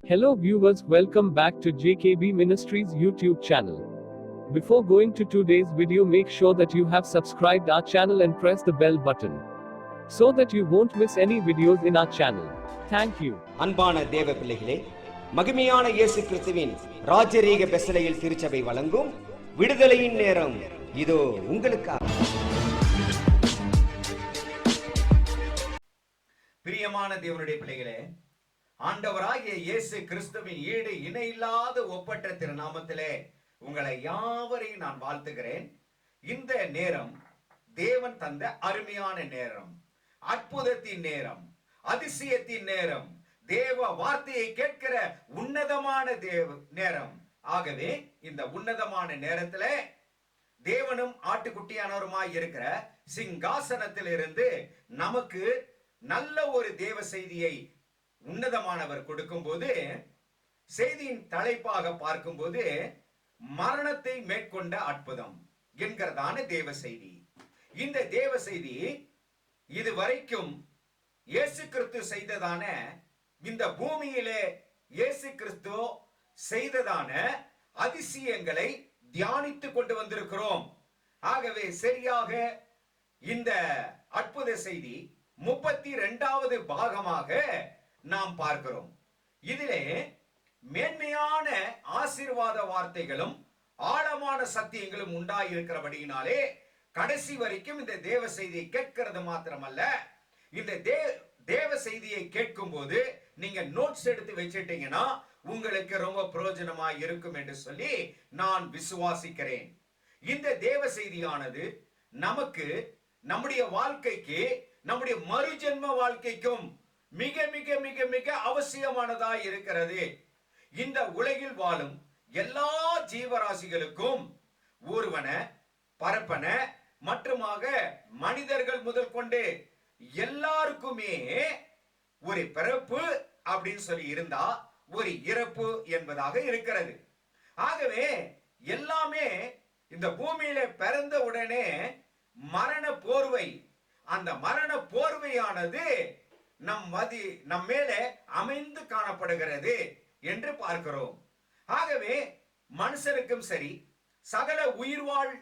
Hello viewers, welcome back to JKB Ministries YouTube channel. Before going to today's video, make sure that you have subscribed our channel and press the bell button so that you won't miss any videos in our channel. Thank you. அன்பான தேவ பிள்ளைகளே, மகிமையான இயேசு கிறிஸ்துவின் ராஜரீக பெசலையில் திருச்சபை வழங்கும் விடுதலையின் நேரம் இதோ உங்களுக்காக. பிரியமான தேவனுடைய பிள்ளைகளே, ஆண்டவராகிய இயேசு கிறிஸ்துவின் ஈடு இணையில்லாத ஒப்பற்ற திருநாமத்திலே உங்களை யாவரையும் நான் வாழ்த்துகிறேன். இந்த நேரம் தேவன் தந்த அருமையான நேரம், அற்புதத்தின் நேரம், அதிசயத்தின் நேரம், தேவ வார்த்தையை கேட்கிற உன்னதமான நேரம். ஆகவே இந்த உன்னதமான நேரத்துல தேவனும் ஆட்டுக்குட்டியானவருமாய் இருக்கிற சிங்காசனத்தில் இருந்து நமக்கு நல்ல ஒரு தேவ செய்தியை உன்னதமானவர் கொடுக்கும் போது, செய்தியின் தலைப்பாக பார்க்கும்போது மரணத்தை மேற்கொண்ட அற்புதம் என்கிறதான தேவ செய்தி. இந்த தேவ செய்தி இதுவரைக்கும் இயேசு கிறிஸ்து செய்ததான, இந்த பூமியிலே இயேசு கிறிஸ்து செய்ததான அதிசயங்களை தியானித்துக் கொண்டு வந்திருக்கிறோம். ஆகவே சரியாக இந்த அற்புத செய்தி 32வது பாகமாக நாம் பார்க்கிறோம். இதிலே மேன்மையான ஆசீர்வாத வார்த்தைகளும் ஆழமான சத்தியங்களும் உண்டாயிருக்கிறபடியினாலே கடைசி வரைக்கும் இந்த தேவ செய்தியை கேட்கிறது மாத்திரமல்ல, இந்த தேவ செய்தியை கேட்கும் போது நீங்க நோட்ஸ் எடுத்து வச்சிட்டீங்கன்னா உங்களுக்கு ரொம்ப பிரயோஜனமா இருக்கும் என்று சொல்லி நான் விசுவாசிக்கிறேன். இந்த தேவ செய்தியானது நமக்கு, நம்முடைய வாழ்க்கைக்கு, நம்முடைய மறுஜென்ம வாழ்க்கைக்கும் மிக மிக மிக மிக அவசியமானதாய் இருக்கிறது. இந்த உலகில் வாழும் எல்லா ஜீவராசிகளுக்கும், ஊர்வன, பரப்பன மற்றுமாக மனிதர்கள் முதல் கொண்டு எல்லாருக்குமே ஒரு பிறப்பு அப்படின்னு சொல்லி இருந்தா ஒரு இறப்பு என்பதாக இருக்கிறது. ஆகவே எல்லாமே இந்த பூமியில பிறந்த உடனே மரண போர்வை, அந்த மரண போர்வையானது நம் மேலே அமைந்து காணப்படுகிறது என்று பார்க்கிறோம். ஆகவே மனுஷருக்கும் சரி, சகல உயிர்வாழ்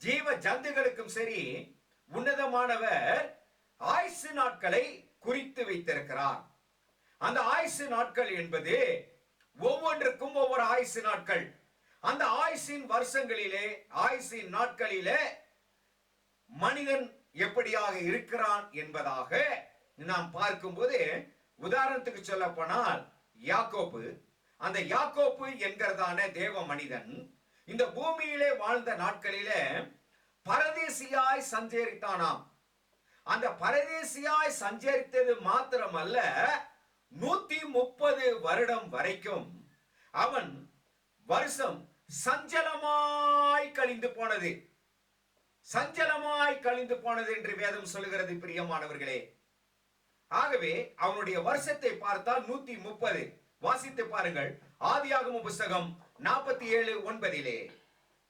ஜீவ ஜந்துகளுக்கும் சரி, உன்னதமானவர் ஆயுசு நாட்களை குறித்து வைத்திருக்கிறார். அந்த ஆயுசு நாட்கள் என்பது ஒவ்வொன்றுக்கும் ஒவ்வொரு ஆயுசு நாட்கள். அந்த ஆயுசின் வருஷங்களிலே, ஆயுசின் நாட்களிலே மனிதன் எப்படியாக இருக்கிறான் என்பதாக நாம் பார்க்கும்போது, உதாரணத்துக்கு சொல்ல போனால் யாக்கோப்பு, அந்த யாக்கோப்பு என்கிறதான தேவ மனிதன் இந்த பூமியிலே வாழ்ந்த நாட்களிலே பரதேசியாய் சஞ்சரித்தானாம். அந்த பரதேசியாய் சஞ்சரித்தது மாத்திரமல்ல, 130 வருடம் வரைக்கும் அவன் வருஷம் சஞ்சலமாய் கழிந்து போனது, சஞ்சலமாய் கழிந்து போனது என்று வேதம் சொல்லுகிறது. பிரியமானவர்களே, ஆகவே அவனுடைய வருஷத்தை பார்த்தால் 130. வாசித்து பாருங்கள், ஆதியாகம புத்தகம் 47:9.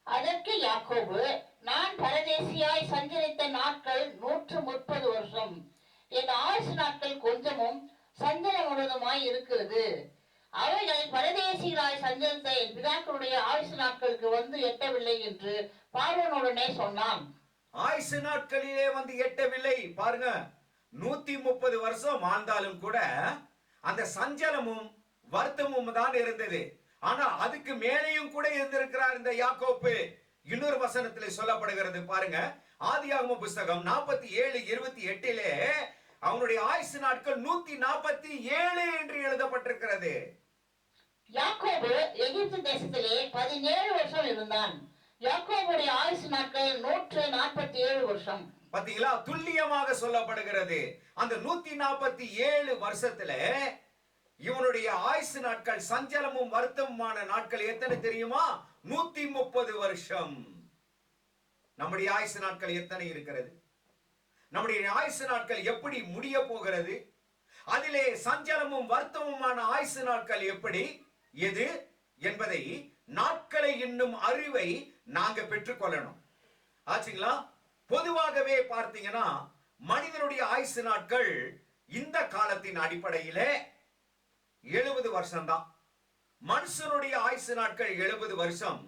அதற்கு யாக்கோபு, நான் பரதேசியாய் சஞ்சரித்த நாட்கள் 130 வருஷம், என் ஆயுசு நாட்கள் கொஞ்சமும் சஞ்சலமுள்ளதுமாய் இருக்கிறது. அவைகள் பரதேசிகளாய் சஞ்சரித்த என் பிதாக்களுடைய ஆயுசு நாட்களுக்கு வந்து எட்டவில்லை என்று பார்வோனுடனே சொன்னான். ஆயுசு நாட்களிலே வந்து எட்டவில்லை. பாருங்க, 130 வருஷம் வாழ்ந்தாலும் கூட அந்த சஞ்சலமும் வருத்தமும் தான் இருந்தது. ஆனா அதுக்கு மேலேயும் கூட இருந்திருக்கிறார் இந்த யாக்கோப்பு. இன்னொரு வசனத்தில் சொல்லப்படுகிறது பாருங்க, ஆதியாகம புத்தகம் 47:28 அவனுடைய ஆயுசு நாட்கள் 147 என்று எழுதப்பட்டிருக்கிறது. யாக்கோபு எகிப்து தேசத்திலே 17 வருஷம் இருந்தான். யாக்கோபுடைய ஆயுசு நாட்கள் 147 வருஷம். பாத்தீங்களா, துல்லியமாக சொல்லப்படுகிறது. அந்த 147 வருஷத்துல இவனுடைய ஆயுசு நாட்கள் சஞ்சலமும் வருத்தமுமான நாட்கள் எத்தனை தெரியுமா? 130 வருஷம். நம்முடைய ஆயுசு நாட்கள் எத்தனை இருக்கிறது? நம்முடைய ஆயுசு நாட்கள் எப்படி முடிய போகிறது? அதிலே சஞ்சலமும் வருத்தமுமான ஆயுசு நாட்கள் எப்படி, எது என்பதை, நாட்களை இன்னும் அறிவை நாங்க பெற்றுக்கொள்ளணும். ஆச்சுங்களா? பொதுவாகவே பார்த்தீங்கன்னா மனிதனுடைய ஆயுசு நாட்கள் இந்த காலத்தின் அடிப்படையிலே 70 வருஷம்தான். மனுஷனுடைய ஆயுசு நாட்கள் 70 வருஷம்.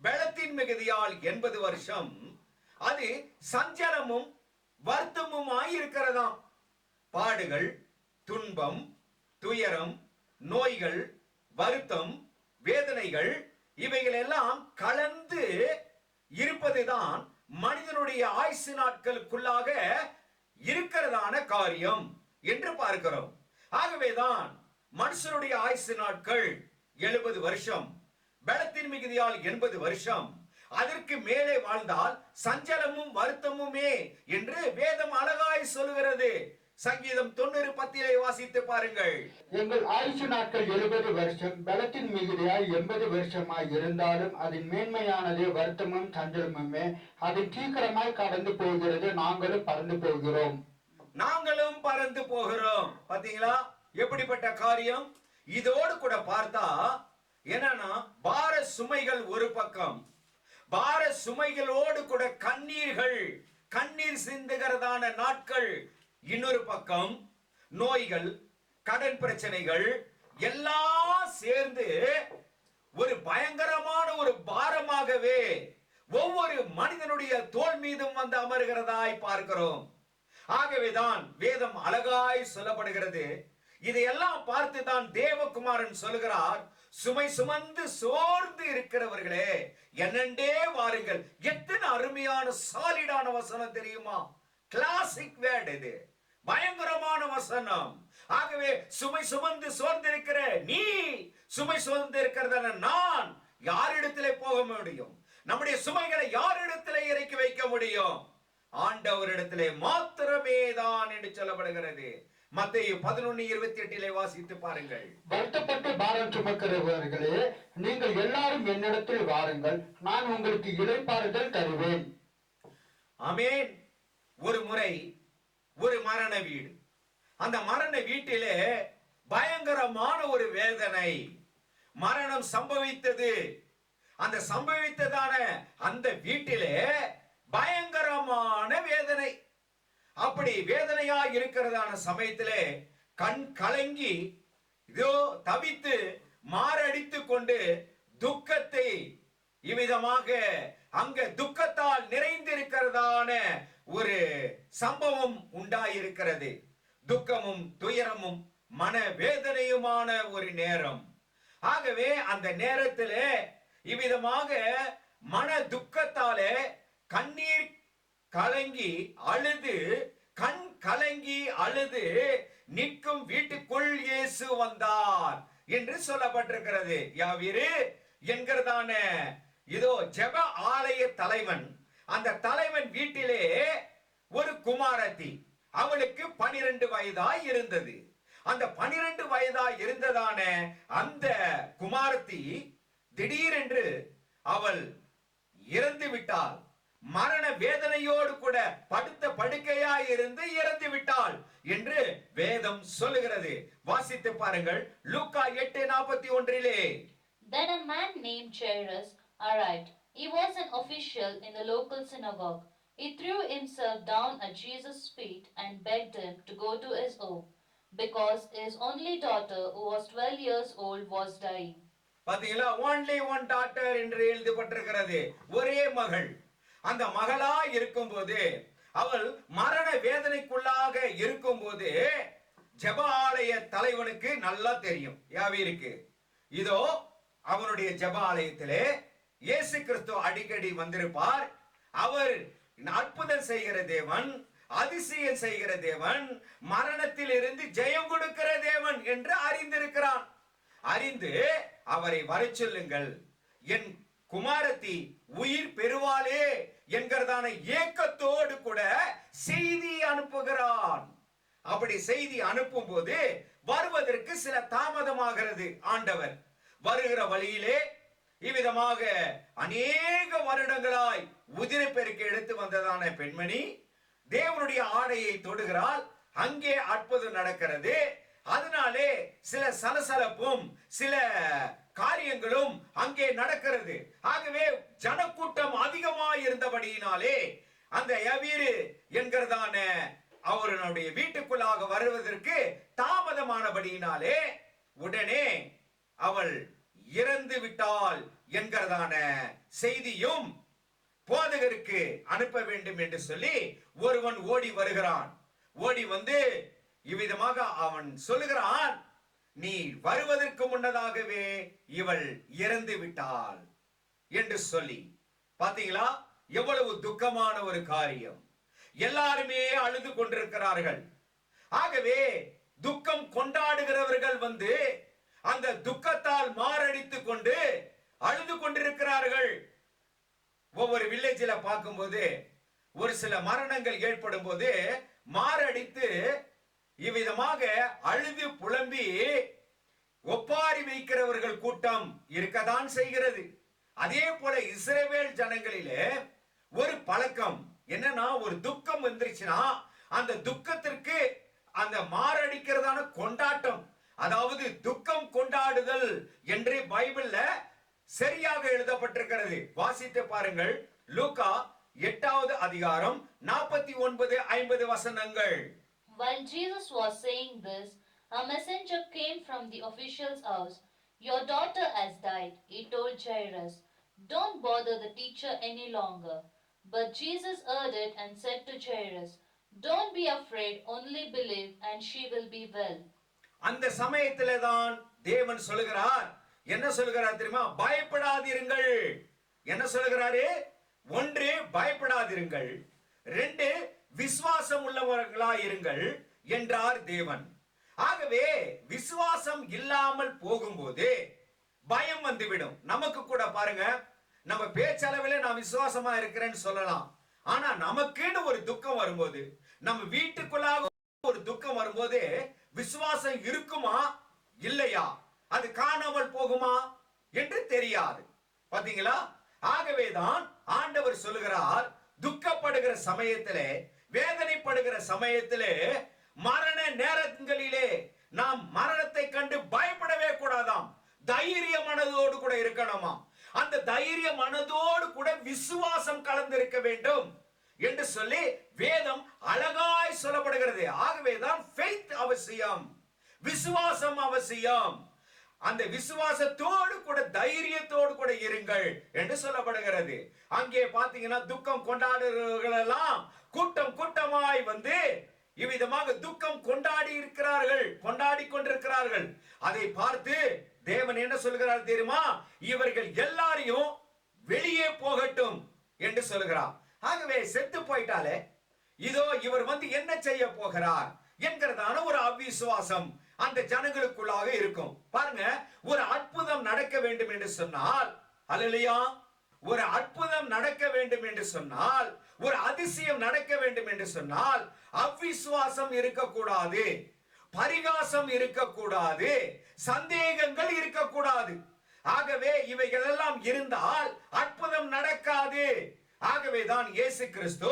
பலத்தின் மிகுதியால் 80 வருஷம். அது சஞ்சலமும் வருத்தமுமாய் இருக்கிறதாம். பாடுகள், துன்பம், துயரம், நோய்கள், வருத்தம், வேதனைகள் இவைகள் எல்லாம் கலந்து இருப்பதுதான் மனிதனுடைய ஆயுசு நாட்களுக்குள்ளாக இருக்கிறதான காரியம் என்று பார்க்கிறோம். ஆகவேதான் மனுஷனுடைய ஆயுசு நாட்கள் 70 வருஷம், பலத்தின் மிகுதியால் 80 வருஷம். அதற்கு மேலே வாழ்ந்தால் சஞ்சலமும் வருத்தமுமே என்று வேதம் அழகாய் சொல்லுகிறது. சங்கீதம் 90:10 வாசித்து பாருங்கள். எங்கள் ஆயுசு நாட்கள் 70 வருஷம், பலத்தின் மிகுதியாய் 80 வருஷமாய் இருந்தாலும் அதன் மேன்மையானது வருத்தமும் சஞ்சலமுமே. அதன் சீக்கிரமாய் கடந்து போகிறது, நாங்களும் பறந்து போகிறோம். நாங்களும் பறந்து போகிறோம். பாத்தீங்களா எப்படிப்பட்ட காரியம்? இதோடு கூட பார்த்தா என்னன்னா, பார சுமைகள் ஒரு பக்கம், பார சுமைகளோடு கூட கண்ணீர் சிந்துகிறதான நாட்கள் இன்னொரு பக்கம், நோய்கள், கடன் பிரச்சனைகள் எல்லாம் சேர்ந்து ஒரு பயங்கரமான ஒரு பாரமாகவே ஒவ்வொரு மனிதனுடைய தோள் மீதும் வந்து அமர்கிறதாய் பார்க்கிறோம். ஆகவேதான் வேதம் அழகாய் சொல்லப்படுகிறது. இதையெல்லாம் பார்த்துதான் தேவகுமாரன் சொல்லுகிறார், சுமை சுமந்து சோர்ந்து இருக்கிறவர்களே என்னண்டே வாருங்கள். எத்தனை அருமையான சாலிடான வசனம் தெரியுமா? கிளாசிக் வேர்ட் இது, பயங்கரமான வசனம். ஆகவே சுமை சுமந்து சோர்ந்திருக்கிற நீ, சுமை சுமந்து இருக்கிறதான நான் யாரிடத்திலே போக முடியும்? நம்முடைய சுமைகளை யாரிடத்திலே இறக்கி வைக்க முடியும்? ஆண்டவரிடத்திலே மாத்திரமே தான் என்று சொல்லப்படுகிறது. மத்தேயு 11:28 வாசித்து பாருங்கள். வருத்தப்பட்டு பாரம் சுமக்கிறவர்களே, நீங்கள் எல்லாரும் என்னிடத்தில் வாருங்கள், நான் உங்களுக்கு இளைப்பாறுதல் தருவேன். ஆமென். ஒரு முறை ஒரு மரண வீடு, அந்த மரண வீட்டிலே பயங்கரமான ஒரு வேதனை, மரணம் சம்பவித்தது. அந்த சம்பவித்ததான அந்த வீட்டிலே பயங்கரமான வேதனை. அப்படி வேதனையா இருக்கிறதான சமயத்திலே கண் கலங்கி இதோ தவித்து மாரடித்து கொண்டு துக்கத்தை இவ்விதமாக அங்க துக்கத்தால் நிறைந்திருக்கிறதான ஒரு சம்பவம் உண்டாயிருக்கிறது. துக்கமும் துயரமும் மனவேதனையுமான ஒரு நேரம். ஆகவே அந்த நேரத்திலே இவ்விதமாக மன துக்கத்தாலே கண்ணீர் கலங்கி அழுது, கண் கலங்கி அழுது நிற்கும் வீட்டுக்குள் இயேசு வந்தார் என்று சொல்லப்பட்டிருக்கிறது. யாவிரு என்கிறதான இதோ ஜெப ஆலய தலைவன், அந்த தலைவன் வீட்டிலே ஒரு குமாரத்தி, அவளுக்கு 12 வயதாய் இருந்தது. அந்த 12 வயதாய் இருந்ததான அந்த குமாரத்தி திடீரென்று அவள் இறந்து விட்டாள். மரண வேதனையோடு கூட படுத்த படுக்கையாய் இருந்து இறந்து விட்டாள் என்று வேதம் சொல்லுகிறது. வாசித்து பாருங்கள், லூக்கா 8:41. Then a man named Jairus arrived. He was an official in the local synagogue. He threw himself down at Jesus' feet and begged him to go to his home, because his only daughter, who was 12 years old, was dying. பாத்தீங்களா, only one daughter என்று எழுதப்பட்டிருக்கிறது. ஒரே மகள். அந்த மகளா இருக்கும்போது, அவள் மரண வேதனைக்குள்ளாக இருக்கும்போது, ஜெப ஆலய தலைவனுக்கு நல்லா தெரியும் யாவிருக்கு. இதோ அவனுடைய ஜெப ஆலயத்திலே இயேசு கிறிஸ்து அடிக்கடி வந்திருப்பார். அவர் அற்புதம் செய்கிற தேவன், அதிசயம் செய்கிற தேவன், மரணத்தில் இருந்து ஜெயம் கொடுக்கிற தேவன் என்று அறிந்திருக்கிறான். அறிந்து அவரை வர சொல்லுங்கள், என் குமாரத்தி உயிர் பெறுவாளே என்கிறதான ஏக்கத்தோடு கூட செய்தி அனுப்புகிறான். அப்படி செய்தி அனுப்பும் போது வருவதற்கு சில தாமதமாகிறது. ஆண்டவர் வருகிற வழியிலே இவ்விதமாக அநேக வருடங்களாய் உதிரை பெருக்க எடுத்து வந்ததான பெண்மணி தேவனுடைய ஆடையை தொடுகிறாள். அங்கே அற்புதம் நடக்கிறது. அதனாலே சில சலசலப்பும் சில காரியங்களும் அங்கே நடக்கிறது. ஆகவே ஜனக்கூட்டம் அதிகமாய் இருந்தபடியினாலே அந்த யவீரு என்கிறதான அவருடைய வீட்டுக்குள்ளாக வருவதற்கு தாமதமானபடியினாலே உடனே அவள் இறந்து விட்டாள் என்கிறதான செய்தியும் போதகருக்கு அனுப்ப வேண்டும் என்று சொல்லி ஒருவன் ஓடி வருகிறான். ஓடி வந்து இவ்விதமாக அவன் சொல்லுகிறான், நீ வருவதற்கு முன்னதாகவே இவள் இறந்து விட்டாள் என்று சொல்லி. பாத்தீங்களா, எவ்வளவு துக்கமான ஒரு காரியம். எல்லாருமே அழுது கொண்டிருக்கிறார்கள். ஆகவே துக்கம் கொண்டாடுகிறவர்கள் வந்து அந்த துக்கத்தால் மாரடித்துக் கொண்டு அழுது கொண்டிருக்கிறார்கள். ஒவ்வொரு வில்லேஜில் பார்க்கும்போது ஒரு சில மரணங்கள் ஏற்படும் போது மாரடித்து இவ்விதமாக அழுது புலம்பி ஒப்பாரி வைக்கிறவர்கள் கூட்டம் இருக்கதான் செய்கிறது. அதே போல இஸ்ரவேல் ஜனங்களிலே ஒரு பழக்கம் என்னன்னா, ஒரு துக்கம் வந்துருச்சுன்னா அந்த துக்கத்திற்கு அந்த மாரடிக்கிறதான கொண்டாட்டம், அதாவது துக்கம் கொண்டாடுதல் என்று பைபிள்ல சரியாக எழுதப்பட்டிருக்கிறது. வாசித்து பாருங்கள், லூக்கா 8வது அதிகாரம் 49-50 வசனங்கள். While Jesus was saying this, a messenger came from the official's house. Your daughter has died, he told Jairus. Don't bother the teacher any longer. But Jesus heard it and said to Jairus, don't be afraid, only believe and she will be well. அந்த சமயத்திலே தான் தேவன் சொல்கிறார், என்ன சொல்கிறார் தெரியுமா? பயப்படாதீர்கள். என்ன சொல்கிறாரு? ஒன்று, பயப்படாதீர்கள். ரெண்டு, விசுவாசம் உள்ளவர்களாயிருங்கள் என்றார் தேவன். ஆகவே விசுவாசம் இல்லாமல் போகும்போது பயம் வந்துவிடும். நமக்கு கூட பாருங்க, நம்ம பேச்சளவில் நான் விசுவாசமா இருக்கிறேன்னு சொல்லலாம். ஆனா நமக்குன்னு ஒரு துக்கம் வரும்போது, நம்ம வீட்டுக்குள்ளாக ஒரு துக்கம் வரும்போது விசுவாசம் இருக்குமா இல்லையா, அது காணாமல் போகுமா என்று தெரியாது. பாத்தீங்களா? ஆகவேதான் ஆண்டவர் சொல்லுகிறார், துக்கப்படுகிற சமயத்திலே, வேதனைப்படுகிற சமயத்திலே, மரண நேரங்களிலே நாம் மரணத்தை கண்டு பயப்படவே கூடாதாம். தைரிய மனதோடு கூட இருக்கணுமா. அந்த தைரிய மனதோடு கூட விசுவாசம் கலந்திருக்க வேண்டும் என்று சொல்லி வேதம் அழகாய் சொல்லப்படுகிறது. ஆகவேதான் faith அவசியம், விசுவாசம் அவசியம். அந்த விசுவாசத்தோடு கூட தைரியத்தோடு கூட இருங்கள் என்று சொல்லப்படுகிறது. அங்கே பாத்தீங்கன்னா துக்கம் கொண்டாடுறவர்கள் எல்லாம் கூட்டம் கூட்டமாய் வந்து இவ்விதமாக துக்கம் கொண்டாடி இருக்கிறார்கள், கொண்டாடி கொண்டிருக்கிறார்கள். அதை பார்த்து தேவன் என்ன சொல்கிறார் தெரியுமா? இவர்கள் எல்லாரையும் வெளியே போகட்டும் என்று சொல்கிறார். ஆகவே செத்து போயிட்டாலே இதோ இவர் வந்து என்ன செய்ய போகிறார் என்கிறதான ஒரு அவிசுவாசம் அந்த ஜனங்களுக்குள்ளாக இருக்கும். பாருங்க, ஒரு அற்புதம் நடக்க வேண்டும் என்று சொன்னால், அல்லேலூயா, ஒரு அற்புதம் நடக்க வேண்டும் என்று சொன்னால், ஒரு அதிசயம் நடக்க வேண்டும் என்று சொன்னால் அவிசுவாசம் இருக்கக்கூடாது, பரிகாசம் இருக்கக்கூடாது, சந்தேகங்கள் இருக்கக்கூடாது. ஆகவே இவைகள் எல்லாம் இருந்தால் அற்புதம் நடக்காது. ஆகவேதான் இயேசு கிறிஸ்து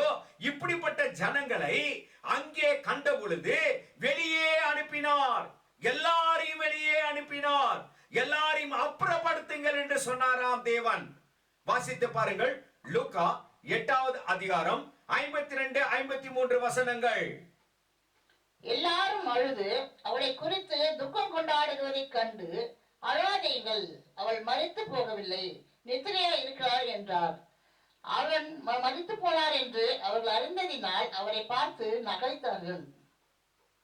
இப்படிப்பட்ட ஜனங்களை அங்கே கண்ட பொழுது வெளியே அனுப்பினார். எல்லாரையும் வெளியே அனுப்பினார். எல்லாரையும் அப்புறப்படுத்துங்கள் என்று சொன்னாராம் தேவன். வாசித்து பாருங்கள், லூக்கா 8வது அதிகாரம் 52-53 வசனங்கள். எல்லாரும் அழுது அவளை குறித்து துக்கம் கொண்டாடுவதைக் கண்டு, அழாதீங்கள், அவள் மரித்து போகவில்லை, நித்திரையா இருக்கிறார் என்றார். அவன் மரித்து போனார் என்று அவர்கள் அறிந்ததினால் அவரை பார்த்து நகைத்தார்கள்.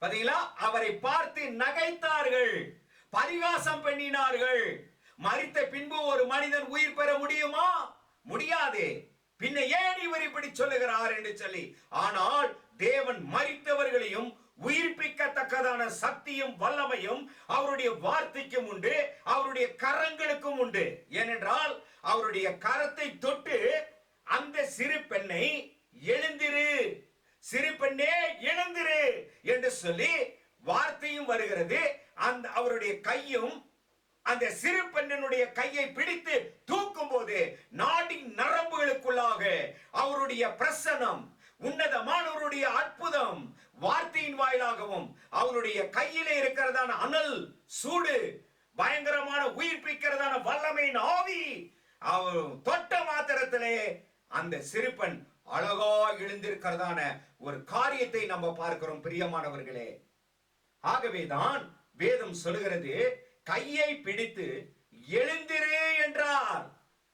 பாத்தீங்களா? அவரை பார்த்து நகைத்தார்கள், பரிகாசம் பண்ணினார்கள். மரித்த பின்பு ஒரு மனிதன் உயிர் பெற முடியுமா? முடியாது. பின்ன ஏன் இவர் இப்படி சொல்லுகிறார் என்று சொல்லி. ஆனால் தேவன் மரித்தவர்களையும் உயிர்ப்பிக்கத்தக்கதான சக்தியும் வல்லமையும் அவருடைய வார்த்தைக்கும் உண்டு, அவருடைய கரங்களுக்கும் உண்டு. ஏனென்றால் அவருடைய கரத்தை தொட்டு அந்த சிறு பெண்ணை எழுந்திரு, சிறு பெண்ணே எழுந்திரு என்று சொல்லி வார்த்தையும் வருகிறது. அந்த அவருடைய கையும் அந்த சிறு பெண்ணினுடைய கையை பிடித்து தூக்கும் போது நாடி நரம்புகளுக்குள்ளாக அவருடைய பிரசன்னம், உன்னதமானவருடைய அற்புதம் வார்த்தையின் வாயிலாகவும் அவருடைய கையிலே இருக்கிறதான அனல் சூடு, பயங்கரமான உயிர்ப்பிக்கிறதான வல்லமையின் ஆவி அவர் தொட்ட மாத்திரத்திலே அந்த சிறுபெண் அழகா எழுந்திருக்கிறதான ஒரு காரியத்தை நம்ம பார்க்கிறோம் பிரியமானவர்களே. ஆகவேதான் வேதம் சொல்கிறது, கையை பிடித்து எழுந்திரு என்றார்.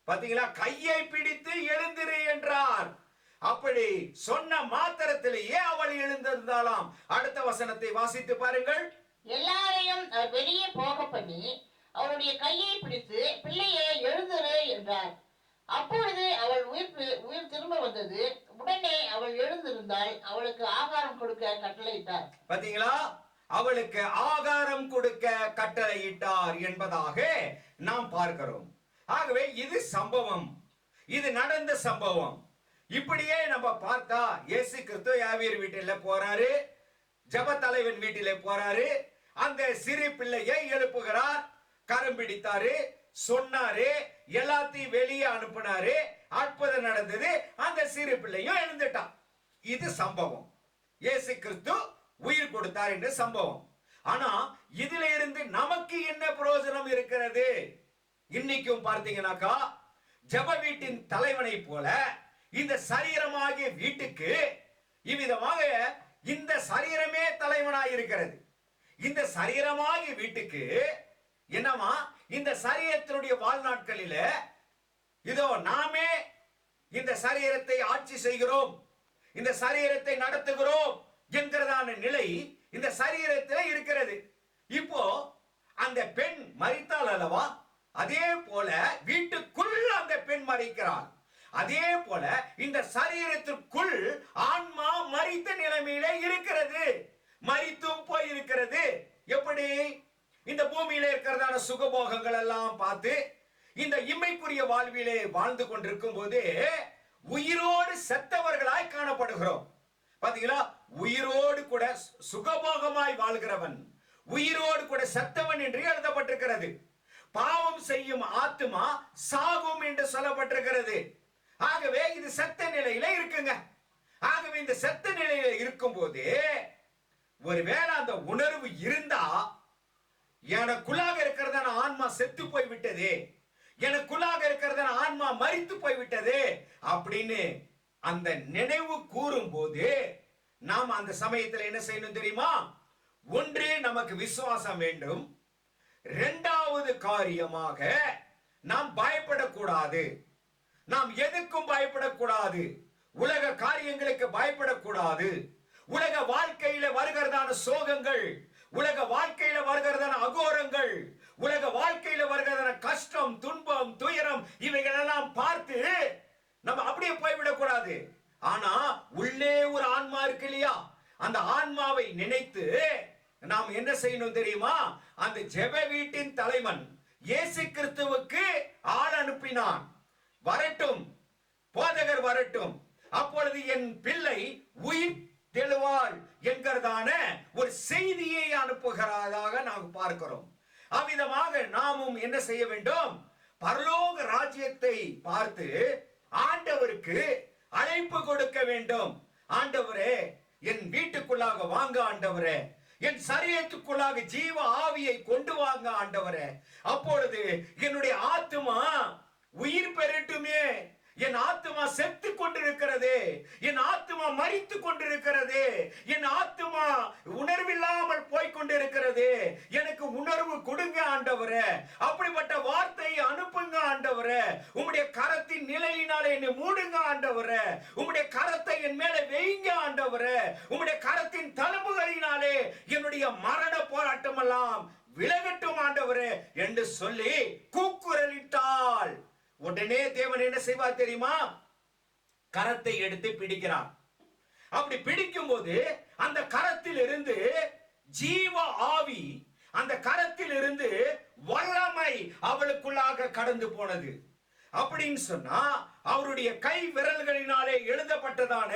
பாத்தீங்களா? கையை பிடித்து எழுந்திரு என்றார். அப்படி சொன்ன மாத்திரத்திலேயே அவள் எழுந்திருந்தாளாம். அடுத்த வசனத்தை வாசித்து பாருங்கள். எல்லாரையும் அவர் வெளியே போக பண்ணி அவருடைய கையை பிடித்து பிள்ளையை எழுந்திரு என்றார். அப்பொழுது அவள் உயிர் திரும்ப வந்தது. உடனே அவள் எழுந்திருந்தால் அவளுக்கு ஆகாரம் கொடுக்க கட்டளையிட்டார். பாத்தீங்களா? அவளுக்கு ஆகாரம் கொடுக்க கட்டளையிட்டார் என்பதாக நாம் பார்க்கிறோம். ஆகவே இது சம்பவம், இது நடந்த சம்பவம். இப்படியே நம்ம பார்த்தா இயேசு கிறிஸ்து யாவீர் வீட்டில போறாரு, ஜப தலைவன் வீட்டிலே போறாரு, அந்த சிறு பிள்ளையை எழுப்புகிறார், கரம் பிடித்தாரு, சொன்னாரு, எல்லாத்தையும் வெளியே அனுப்பினாரு, அற்புதம் நடந்தது, அந்த சிறு பிள்ளையும் எழுந்துட்டான். இது சம்பவம். இயேசு கிறிஸ்து உயிர் கொடுத்தார் என்ற சம்பவம். ஆனா இதுல இருந்து நமக்கு என்ன பிரயோஜனம் இருக்கிறது? இன்னைக்கும் பார்த்தீங்கன்னாக்கா ஜப வீட்டின் தலைவனை போல இந்த சரீரமாகிய வீட்டுக்கு இவ்விதமாக இந்த சரீரமே தலைவனாய் இருக்கிறது. இந்த சரீரமாகிய வீட்டுக்கு என்னமா இந்த சரீரத்தினுடைய வாழ்நாட்களில இதோ நாமே இந்த சரீரத்தை ஆட்சி செய்கிறோம், இந்த சரீரத்தை நடத்துகிறோம் என்கிறதான நிலை இந்த சரீரத்தில் இருக்கிறது. இப்போ அந்த பெண் மரித்தாள் அல்லவா? அதே போல வீட்டுக்குள் அந்த பெண் மரிக்கிறாள். அதே போல இந்த சரீரத்திற்குள் ஆன்மா மரித்த நிலைமையில இருக்கிறது, மரித்தும் போய் இருக்கிறது. எப்படி? இந்த பூமியில இருக்கிறதான சுகபோகங்கள் எல்லாம் பார்த்து இந்த இம்மைக்குரிய வாழ்விலே வாழ்ந்து கொண்டிருக்கும் போது உயிரோடு செத்தவர்களாய் காணப்படுகிறோம். பாத்தீங்களா? உயிரோடு கூட சுகபோகமாய் வாழ்கிறவன் உயிரோடு கூட செத்தவன் என்று எழுதப்பட்டிருக்கிறது. பாவம் செய்யும் ஆத்துமா சாகும் என்று சொல்லப்பட்டிருக்கிறது. ஆகவே இது செத்த நிலையில இருக்குங்க. ஆகவே இந்த செத்த நிலையில இருக்கும் போது ஒருவேளை அந்த உணர்வு இருந்தா, எனக்குள்ளாக இருக்கிறதான ஆன்மா செத்து போய் விட்டது, எனக்குள்ளாக இருக்கிறதான ஆன்மா மரித்து போய் விட்டது அப்படின்னு அந்த நினைவு கூறும் போது நாம் அந்த சமயத்தில் என்ன செய்யணும் தெரியுமா? ஒன்று, நமக்கு விசுவாசம் வேண்டும். இரண்டாவது காரியமாக நாம் பயப்படக்கூடாது. நாம் எதுக்கும் பயப்படக்கூடாது. உலக காரியங்களுக்கு பயப்படக்கூடாது. உலக வாழ்க்கையில வருகிறதான சோகங்கள், உலக வாழ்க்கையில வருகிறதான அகோரங்கள், உலக வாழ்க்கையில வருகிறதான கஷ்டம், துன்பம், துயரம், இவைகள் எல்லாம் பார்த்து நம்ம அப்படியே போய்விடக் கூடாது. ஆனா உள்ளே ஒரு ஆன்மா இருக்கு இல்லையா? அந்த ஆன்மாவை நினைத்து நாம் என்ன செய்யணும் தெரியுமா? அந்த ஜெப வீட்டின் தலைவன் இயேசு கிறிஸ்துவுக்கு ஆள் அனுப்பினான். வரட்டும், போதகர் வரட்டும், அப்பொழுது என் பிள்ளை உயிர் தெழுவாள் என்கிறதான ஒரு செய்தியை அனுப்புகிறதாக நாம் பார்க்கிறோம். அவ்விதமாக நாமும் என்ன செய்ய வேண்டும்? பரலோக ராஜ்யத்தை பார்த்து ஆண்டவருக்கு அழைப்பு கொடுக்க வேண்டும். ஆண்டவரே, என் வீட்டுக்குள்ளாக வாங்க ஆண்டவரே, என் சரீரத்துக்குள்ளாக ஜீவ ஆவியை கொண்டு வாங்க ஆண்டவரே. அப்பொழுது என்னுடைய ஆத்துமா உயிர் பெறட்டுமே. என் ஆத்துமா செத்து கொண்டிருக்கிறது, என் ஆத்துமா மரித்து கொண்டிருக்கிறது, என் ஆத்துமா உணர்வில்லாமல் போய்கொண்டிருக்கிறது. எனக்கு உணர்வு கொடுங்க ஆண்டவரே. அப்படிப்பட்ட வார்த்தையை அனுப்புங்க ஆண்டவரே. உம்முடைய கரத்தின் நிலையினாலே என்னை மூடுங்க ஆண்டவரே. உம்முடைய கரத்தை என் மேலே வைங்க ஆண்டவரே. உம்முடைய கரத்தின் தழும்புகளினாலே என்னுடைய மரண போராட்டம் எல்லாம் விலகட்டும் ஆண்டவரே என்று சொல்லி கூக்குரலிட்டாள். உடனே தேவன் என்ன செய்வார் தெரியுமா? கரத்தை எடுத்து பிடிக்கிறார். அப்படி பிடிக்கும் போது அந்த கரத்தில் இருந்து ஜீவ ஆவி, அந்த கரத்தில் இருந்து வல்லமை அவளுக்குள்ளாக கடந்து போனது. அப்படின்னு சொன்னா அவருடைய கை விரல்களினாலே எழுதப்பட்டதான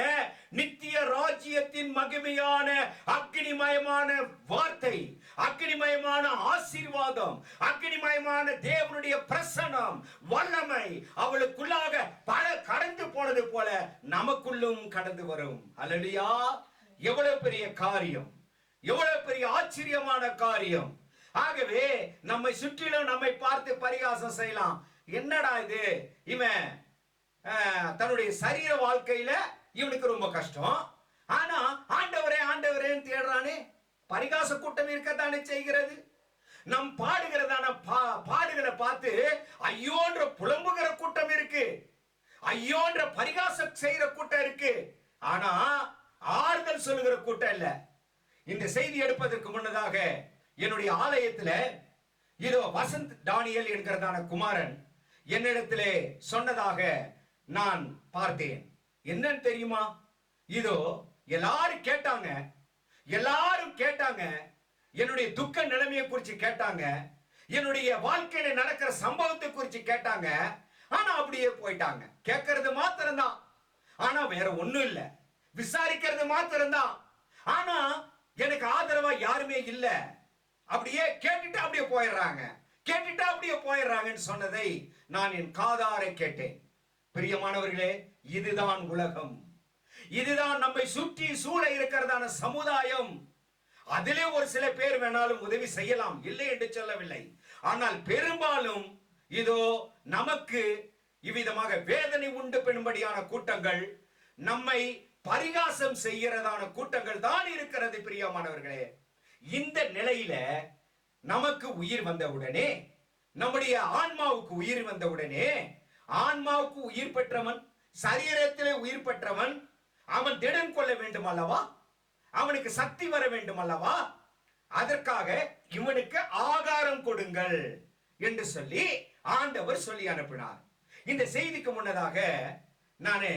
நித்திய ராஜ்யத்தின் மகிமையான அக்னிமயமான வார்த்தை, அக்னிமயமான ஆசீர்வாதம், அக்னிமயமான தேவனுடைய பிரசன்னம், வல்லமை அவளுக்குள்ளாக பல கடந்து போனது போல நமக்குள்ளும் கடந்து வரும். அல்லேலூயா! எவ்வளவு பெரிய காரியம், எவ்வளவு பெரிய ஆச்சரியமான காரியம். ஆகவே நம்மை சுற்றிலும் நம்மை பார்த்து பரிகாசம் செய்யலாம். என்னடா இது, இவன் தன்னுடைய சரீர வாழ்க்கையில இவனுக்கு ரொம்ப கஷ்டம், ஆனா ஆண்டவரே ஆண்டவரேன்னு தேடுறானே. பரிகாச கூட்டம் இருக்கத்தானே செய்கிறது. நம் பாடுகிறதான பாடுகளை பார்த்து ஐயோன்ற புலம்புகிற கூட்டம் இருக்கு, ஐயோன்ற பரிகாசம் செய்யற கூட்டம் இருக்கு. ஆனா ஆறுதல் சொல்லுகிற கூட்டம் இல்ல. இந்த செய்தி எடுப்பதற்கு முன்னதாக என்னுடைய ஆலயத்தில் இதோ வசந்த் டானியல் என்கிறதான குமாரன் என்னிடத்திலே சொன்னதாக நான் பார்த்தேன். என்னன்னு தெரியுமா? இதோ எல்லாரும் கேட்டாங்க, என்னுடைய துக்க நிலைமையை குறித்து கேட்டாங்க, என்னுடைய வாழ்க்கையில நடக்கிற சம்பவத்தை குறித்து கேட்டாங்க. ஆனா அப்படியே போயிட்டாங்க. கேட்கறது மாத்திரம்தான், ஆனா வேற ஒண்ணும் இல்ல. விசாரிக்கிறது மாத்திரம்தான், ஆனா எனக்கு ஆதரவா யாருமே இல்ல. அப்படியே கேட்டுட்டு அப்படியே போயிடுறாங்கன்னு சொன்னதை நான் என் காதார கேட்டேன். பிரியமானவர்களே, இதுதான் உலகம், இதுதான் நம்மை சுற்றி சூழ இருக்கிறதான சமுதாயம். அதிலே ஒரு சில பேர் வேணாலும் உதவி செய்யலாம், இல்லை என்று சொல்லவில்லை. ஆனால் பெரும்பாலும் இதோ நமக்கு இவ்விதமாக வேதனை உண்டு பெறும்படியான கூட்டங்கள், நம்மை பரிகாசம் செய்கிறதான கூட்டங்கள் தான் இருக்கிறது. பிரியமானவர்களே, இந்த நிலையில நமக்கு உயிர் வந்தவுடனே, நம்முடைய ஆன்மாவுக்கு உயிர் வந்தவுடனே, ஆன்மாவுக்கு உயிர் பெற்றவன், சரீரத்திலே உயிர் பெற்றவன், அவன் திடன் கொள்ள வேண்டும் அல்லவா? அவனுக்கு சக்தி வர வேண்டும் அல்லவா? அதற்காக இவனுக்கு ஆகாரம் கொடுங்கள் என்று சொல்லி ஆண்டவர் சொல்லி அனுப்பினார். இந்த செய்திக்கு முன்னதாக நான்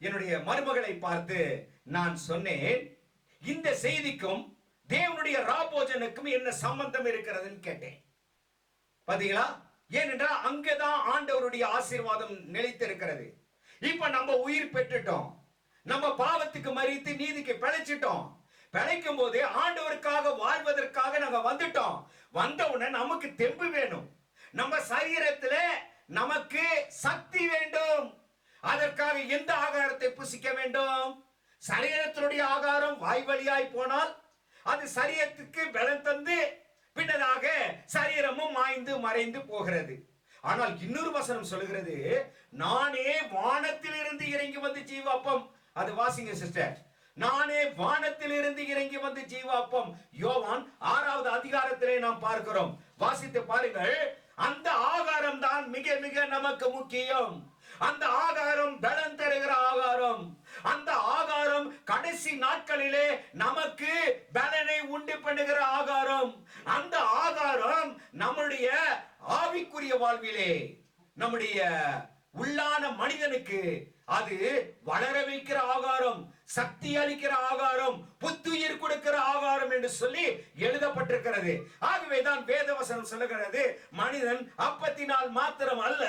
என்னுடைய மருமகளை பார்த்து நான் சொன்னேன், இந்த செய்திக்கும் தேவனுடைய ராபோஜனுக்கும் என்ன சம்பந்தம் இருக்கிறதுன்னு கேட்டேன். பாத்தீங்களா? ஏனென்றால் அங்கதான் ஆண்டவருடைய ஆசீர்வாதம் நிலைத்திருக்கிறது. இப்ப நம்ம உயிர் பெற்றுட்டோம், நம்ம பாவத்துக்கு மரித்து நீதிக்கு பிழைச்சிட்டோம். பிழைக்கும் போது ஆண்டவருக்காக வாழ்வதற்காக நாங்க வந்துட்டோம். வந்தவுடனே நமக்கு தெம்பு வேணும், நம்ம சரீரத்துல நமக்கு சக்தி வேண்டும். அதற்காக எந்த ஆகாரத்தை புசிக்க வேண்டும்? சரீரத்தினுடைய ஆகாரம் வாய் வழியாய் போனால் அது சரீரத்துக்கு பலம் தந்து பின்னதாக சரீரமும் மாய்ந்து மறைந்து போகிறது. ஆனால் இன்னொரு வசனம் சொல்லுகிறது, நானே வானத்தில் இருந்து இறங்கி வந்து ஜீவாப்பம். அது வாசிங்க சிஸ்டர். நானே வானத்தில் இருந்து இறங்கி வந்து ஜீவாப்பம். யோவான் 6வது அதிகாரத்திலே நாம் பார்க்கிறோம். வாசித்து பாருங்கள். அந்த ஆகாரம் தான் மிக மிக நமக்கு முக்கியம். அந்த ஆகாரம் பலன் தருகிற ஆகாரம். அந்த ஆகாரம் கடைசி நாட்களிலே நமக்கு பலனை உண்டு பண்ணுகிற ஆகாரம். அந்த ஆகாரம் நம்முடைய ஆவிக்குரிய வாழ்விலே, நம்முடைய உள்ளான மனிதனுக்கு அது வளர வைக்கிற ஆகாரம், சக்தி அளிக்கிற ஆகாரம், புத்துயிர் கொடுக்கிற ஆகாரம் என்று சொல்லி எழுதப்பட்டிருக்கிறது. ஆகவேதான் வேதவசனம் சொல்லுகிறது, மனிதன் அப்பத்தினால் மாத்திரம் அல்ல,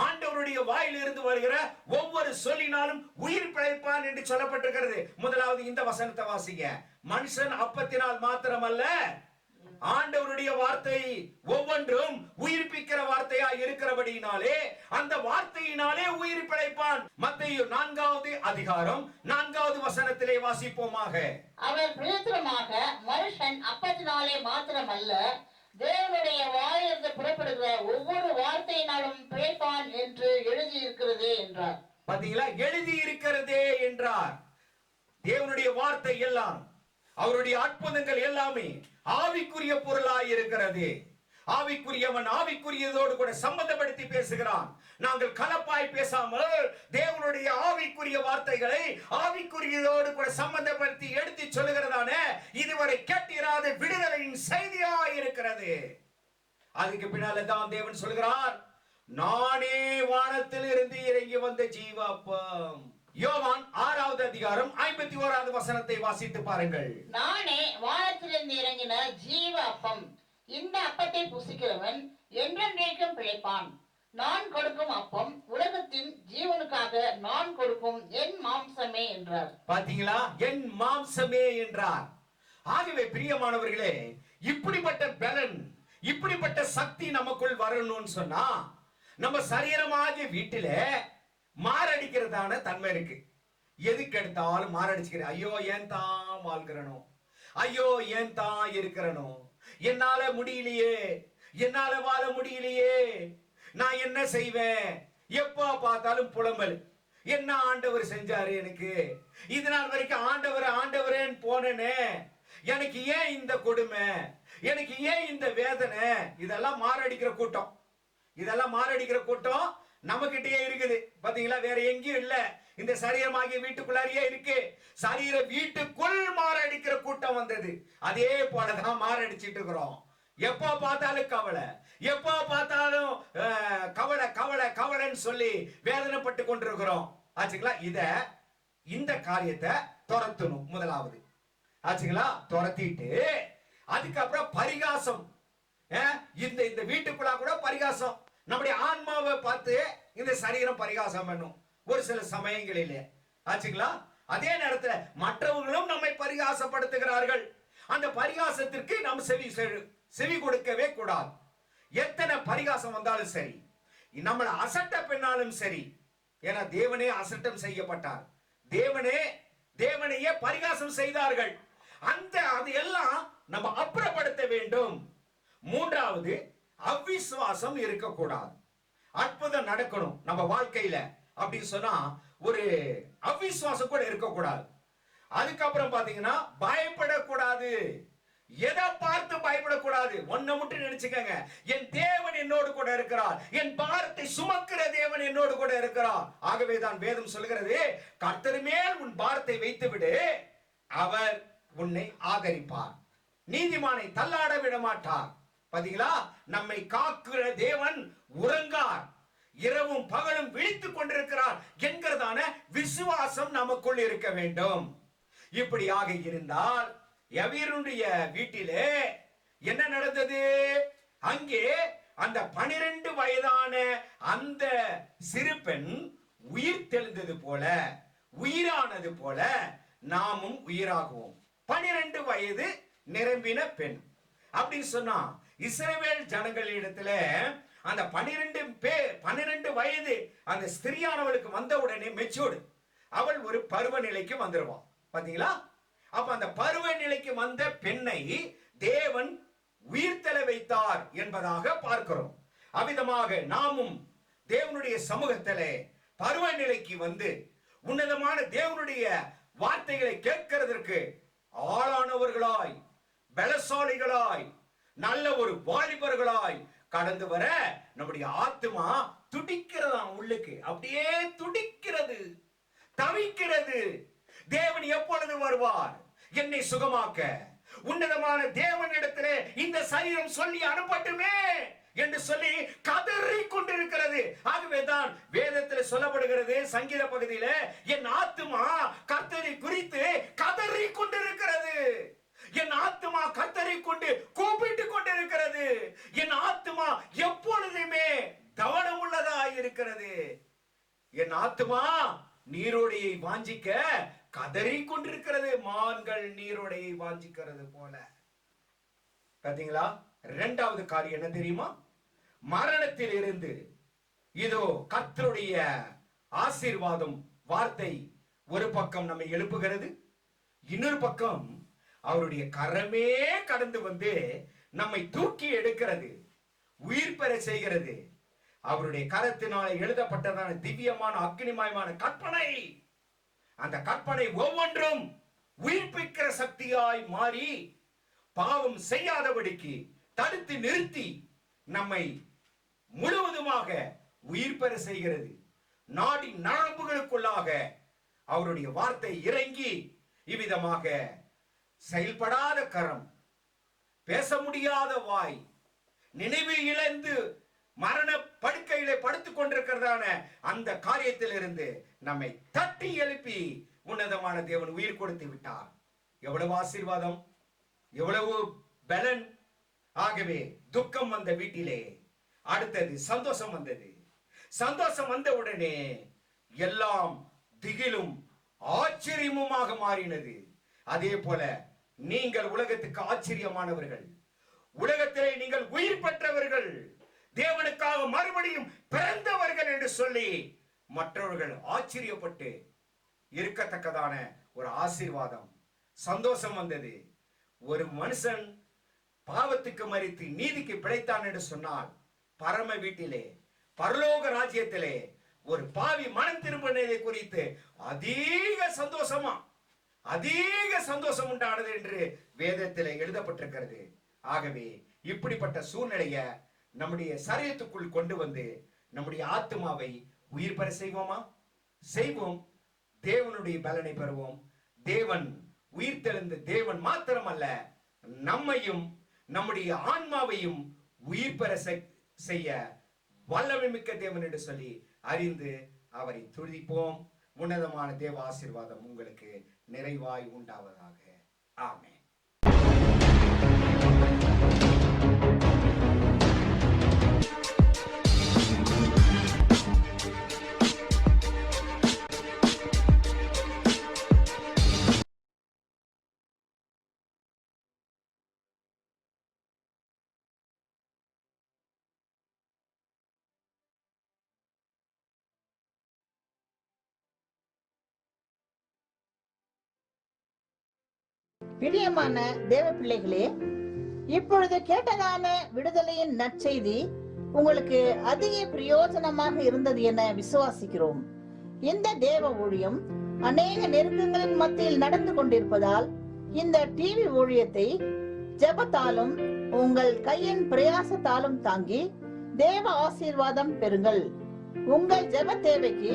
ஆண்டவருடைய வாயில் இருந்து வருகிற ஒவ்வொரு சொல்லினாலும் உயிர் பிழைப்பான் என்று சொல்லப்பட்டிருக்கிறது. முதலாவது இந்த வசனத்தை வாசிங்க. மனுஷன் அப்பத்தினால் மாத்திரம் அல்ல, ஆண்டவருடைய வார்த்தை ஒவ்வொன்றும் உயிர்ப்பிக்கிற வார்த்தையா இருக்கிறபடியினாலே அந்த வார்த்தையினாலே உயிர் பிழைப்பான். மத்தேயு 4வது அதிகாரம் 4வது வசனத்திலே வாசிப்போமாக. அவர் பிரயோஜனமாக மனுஷன் அப்பத்தினாலே மாத்திரமல்ல, தேவனுடைய வாயிலிருந்து புறப்படுகிற ஒவ்வொரு வார்த்தையினாலும் பிழைப்பான் என்று எழுதி இருக்கிறதே என்றார். பாத்தீங்களா? எழுதி இருக்கிறதே என்றார். தேவனுடைய வார்த்தை எல்லாம், அவருடைய அற்புதங்கள் எல்லாமே ஆவிக்குரிய பொருளாய் இருக்கிறது. ஆவிக்குரியவன் ஆவிக்குரியதோடு கூட சம்பந்தப்படுத்தி பேசுகிறான். நாங்கள் கலப்பாய் பேசாமல் தேவனுடைய ஆவிக்குரிய வார்த்தைகளை ஆவிக்குரியதோடு கூட சம்பந்தப்படுத்தி எடுத்து சொல்லுகிறதான இதுவரை கேட்டிராத விடுதலையின் செய்தியாய் இருக்கிறது. அதுக்கு பின்னால தான் தேவன் சொல்கிறார், நானே வானத்தில் இருந்து இறங்கி வந்த ஜீவாப்பம். யோவான் 6வது அதிகாரம் 51வது வசனத்தை வாசித்து பாருங்கள். நானே வானத்திலிருந்து இறங்கின ஜீவ அப்பம், இந்த அப்பத்தை புசிக்கிறவன் என்றென்றைக்கும் பிழைப்பான். நான் கொடுக்கும் அப்பம் உலகத்தின் ஜீவனுக்காக நான் கொடுக்கும் என் மாம்சமே என்றார். பாத்தீங்களா? என் மாம்சமே என்றார். ஆகவே பிரியமானவர்களே, இப்படிப்பட்ட பலன், இப்படிப்பட்ட சக்தி நமக்குள் வரணும்னு சொன்னா நம்ம சரீரமாகிய வீட்டில மாரடிக்கிறதான தன்மை இருக்கு. எதுக்கு எடுத்தாலும் மாரடிச்சுக்கிறேன். ஐயோ ஏன் தான் வாழ்கிறனோ, ஐயோ ஏன் தான் இருக்கிறனோ, என்னால முடியலையே, என்னால வாழ முடியலையே, நான் என்ன செய்வேன், எப்போ பார்த்தாலும் புலம்பல். என்ன ஆண்டவர் செஞ்சாரு எனக்கு, இது நாள் வரைக்கும் ஆண்டவர் ஆண்டவரேன்னு போனேனே, எனக்கு ஏன் இந்த கொடுமை, எனக்கு ஏன் இந்த வேதனை? இதெல்லாம் மாரடிக்கிற கூட்டம், இதெல்லாம் மாரடிக்கிற கூட்டம் நம்மகிட்டயே இருக்குது. பாத்தீங்களா, வேற எங்கேயும் இல்ல, இந்த சரீரமாகிய வீட்டுக்குள்ளாரியே இருக்கு. சரீர வீட்டுக்குள் மாரடிக்கிற கூட்டம் வந்தது. அதே போலதான் மாரடிச்சிட்டு இருக்கிறோம். எப்ப பார்த்தாலும் கவலை, எப்ப பார்த்தாலும் கவலை கவலை கவலைன்னு சொல்லி வேதனைப்பட்டு கொண்டிருக்கிறோம். ஆச்சுங்களா? இந்த காரியத்தை துரத்தணும். முதலாவது ஆச்சுங்களா, துரத்திட்டு அதுக்கப்புறம் பரிகாசம். இந்த வீட்டுக்குள்ளா கூட பரிகாசம். நம்முடைய ஆன்மாவை பார்த்து இந்த சரீரம் பரிகாசம் பண்ணும் ஒரு சில சமயங்களிலே. ஆச்சுங்களா? அதே நேரத்தில் மற்றவர்களும் நம்மை பரிகாசப்படுத்துகிறார்கள். அந்த பரிகாசத்திற்கு நாம் செவி கொடுக்கவே கூடாது. எத்தனை பரிகாசம் வந்தாலும் சரி, நம்மளை அசட்ட பெண்ணாலும் சரி, ஏன்னா தேவனே அசட்டம் செய்யப்பட்டார். தேவனையே பரிகாசம் செய்தார்கள். அது எல்லாம் நம்ம அப்புறப்படுத்த வேண்டும். மூன்றாவது, அவிசுவாசம் இருக்கக்கூடாது. அற்புதம் நடக்கணும் நம்ம வாழ்க்கையில அப்படின்னு சொன்னா ஒரு அவிசுவாசம் கூட இருக்கக்கூடாது. அதுக்கப்புறம் பாத்தீங்கன்னா பயப்படக்கூடாது. எதை பார்த்து பயப்படக்கூடாது. ஒன்ன மட்டும் நினைச்சுக்கங்க, என் தேவன் என்னோடு கூட இருக்கிறார், என் பாரத்தை சுமக்கிற தேவன் என்னோடு கூட இருக்கிறார். ஆகவே தான் வேதம் சொல்கிறது, கர்த்தர் மேல் உன் பாரத்தை வைத்து விடு, அவர் உன்னை ஆதரிப்பார், நீதிமானை தள்ளாட விட மாட்டார். பாத்தீங்களா, நம்மை காக்கிற தேவன் உறங்கார், இரவும் பகலும் விழித்துக் கொண்டிருக்கிறார் என்கிறதான விசுவாசம் நமக்குள் இருக்க வேண்டும். இப்படியாக இருந்தால் எவீருடைய வீட்டிலே என்ன நடந்தது? அங்கே அந்த 12 வயதான அந்த சிறு பெண் உயிர் தெழுந்தது போல, உயிரானது போல நாமும் உயிராகுவோம். 12 வயது நிரம்பின பெண் அப்படின்னு சொன்னா, இஸ்ரவேல் ஜனங்களிடத்துல அந்த 12 வயது அந்த ஸ்திரியானவளுக்கு வந்த உடனே மெச்சூர்டு, அவள் ஒரு பருவ நிலைக்கு வந்துருவான். பாத்தீங்களா? அப்ப அந்த பருவ நிலைக்கு வந்த பெண்ணை தேவன் உயிர்த்தெழ வைத்தார் என்பதாக பார்க்கிறோம். அவ்விதமாக நாமும் தேவனுடைய சமூகத்திலே பருவ நிலைக்கு வந்து உன்னதமான தேவனுடைய வார்த்தைகளை கேட்கிறதற்கு ஆளானவர்களாய், பலசாலிகளாய், நல்ல ஒரு வாலிபர்களாய் கடந்து வர நம்முடைய ஆத்மா துடிக்கிறதாம். உள்ளுக்கு அப்படியே துடிக்கிறது, தவிக்கிறது. தேவன் எப்பொழுது வருவார் என்னை சுகமாக்க? உன்னதமான தேவனிடத்திலே இந்த சரீரம் சொல்லி அனுப்பட்டுமே என்று சொல்லி கதறி கொண்டிருக்கிறது. ஆகவேதான் வேதத்தில் சொல்லப்படுகிறது, சங்கீத பகுதியில, என் ஆத்துமா கர்த்தரை குறித்து கதறி கொண்டிருக்கிறது. என் ஆத்துமா கர்த்தரை கொண்டு கூப்பிட்டு கொண்டிருக்கிறது. என் ஆத்துமா எப்பொழுதுமே கவனம் உள்ளதாய் இருக்கிறது. என் ஆத்துமா நீரோடையை வாஞ்சிக்க கதறி கொண்டிருக்கிறது, மான்கள் நீரோடையை வாஞ்சிக்கிறது போல. பாத்தீங்களா? இரண்டாவது காரியம் என்ன தெரியுமா? மரணத்தில் இருந்து இதோ கர்த்தருடைய ஆசீர்வாதம் வார்த்தை ஒரு பக்கம் நம்மை எழுப்புகிறது, இன்னொரு பக்கம் அவருடைய கரமே கடந்து வந்து நம்மை தூக்கி எடுக்கிறது, உயிர் பெற செய்கிறது. அவருடைய கரத்தினால எழுதப்பட்டதான திவ்யமான அக்னிமயமான கற்பனை, அந்த கற்பனை ஒவ்வொன்றும் உயிர்ப்பிக்கிற சக்தியாய் மாறி பாவம் செய்யாதபடிக்கு தடுத்து நிறுத்தி நம்மை முழுவதுமாக உயிர் பெற செய்கிறது. நாடி நரம்புகளுக்குள்ளாக அவருடைய வார்த்தை இறங்கி இவ்விதமாக செயல்படாத கரம், பேச முடியாத வாய், நினைவு இழந்து மரண படுக்கையிலே படுத்துக் கொண்டிருக்கிறதான அந்த காரியத்தில் இருந்து நம்மை தட்டி எழுப்பி உன்னதமான தேவன் உயிர் கொடுத்து விட்டார். எவ்வளவு ஆசீர்வாதம், எவ்வளவு பலன். ஆகவே துக்கம் வந்த வீட்டிலே அடுத்தது சந்தோஷம் வந்தது. சந்தோஷம் வந்த உடனே எல்லாம் திகிலும் ஆச்சரியமுமாக மாறினது. அதே போல நீங்கள் உலகத்துக்கு ஆச்சரியமானவர்கள், உலகத்திலே நீங்கள் உயிர் பெற்றவர்கள், தேவனுக்காக மறுபடியும் பிறந்தவர்கள் என்று சொல்லி மற்றவர்கள் ஆச்சரியப்பட்டு இருக்கத்தக்கதான ஒரு ஆசீர்வாதம், சந்தோஷம் வந்தது. ஒரு மனுஷன் பாவத்துக்கு மரித்து நீதிக்கு பிழைத்தான் என்று சொன்னால், பரம வீட்டிலே பரலோக ராஜ்யத்திலே ஒரு பாவி மனம் திரும்பினதை குறித்து அதிக சந்தோஷம் உண்டானது என்று வேதத்திலே எழுதப்பட்டிருக்கிறது. ஆகவே இப்படிப்பட்ட சூழ்நிலைய நம்முடைய சரீரத்துக்குள் கொண்டு வந்து நம்முடைய ஆத்மாவை உயிர் பெற செய்வோமா? செய்வோம். தேவனுடைய பலனை பெறுவோம். தேவன் உயிர்த்தெழுந்த தேவன் மாத்திரமல்ல, நம்மையும் நம்முடைய ஆன்மாவையும் உயிர் பெற செய்ய வல்லமை மிக்க தேவன் என்று சொல்லி அறிந்து அவரை துதிப்போம். உன்னதமான தேவ ஆசீர்வாதம் உங்களுக்கு நிறைவாய் உண்டாவதாக. ஆமென். பிரியமான தேவ பிள்ளைகளே, இப்பொழுது கேட்டதான விடுதலையின் நற்செய்தி உங்களுக்கு அதிக பிரயோஜனமாக இருந்தது என விசுவாசிக்கிறோம். இந்த தேவ ஊழியம் அநேக நெருக்கங்களின் மத்தியில் நடந்து கொண்டிருப்பதால் இந்த டிவி ஊழியத்தை ஜெபத்தாலும் உங்கள் கையின் பிரயாசத்தாலும் தாங்கி தேவ ஆசீர்வாதம் பெறுங்கள். உங்கள் ஜெப தேவைக்கு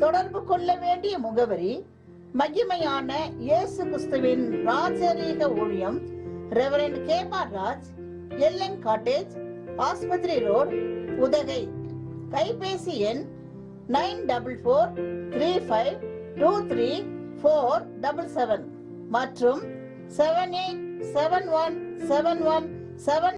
தொடர்பு கொள்ள வேண்டிய முகவரி: மகிமையான இயேசு கிறிஸ்துவின் ராஜரீக ஊழியம், ரெவரண்ட் கேபா ராஜ், எல்என் காட்டேஜ், ஆஸ்பத்திரி ரோட், உதகை. கைபேசி எண் 9435234477 மற்றும் 78717177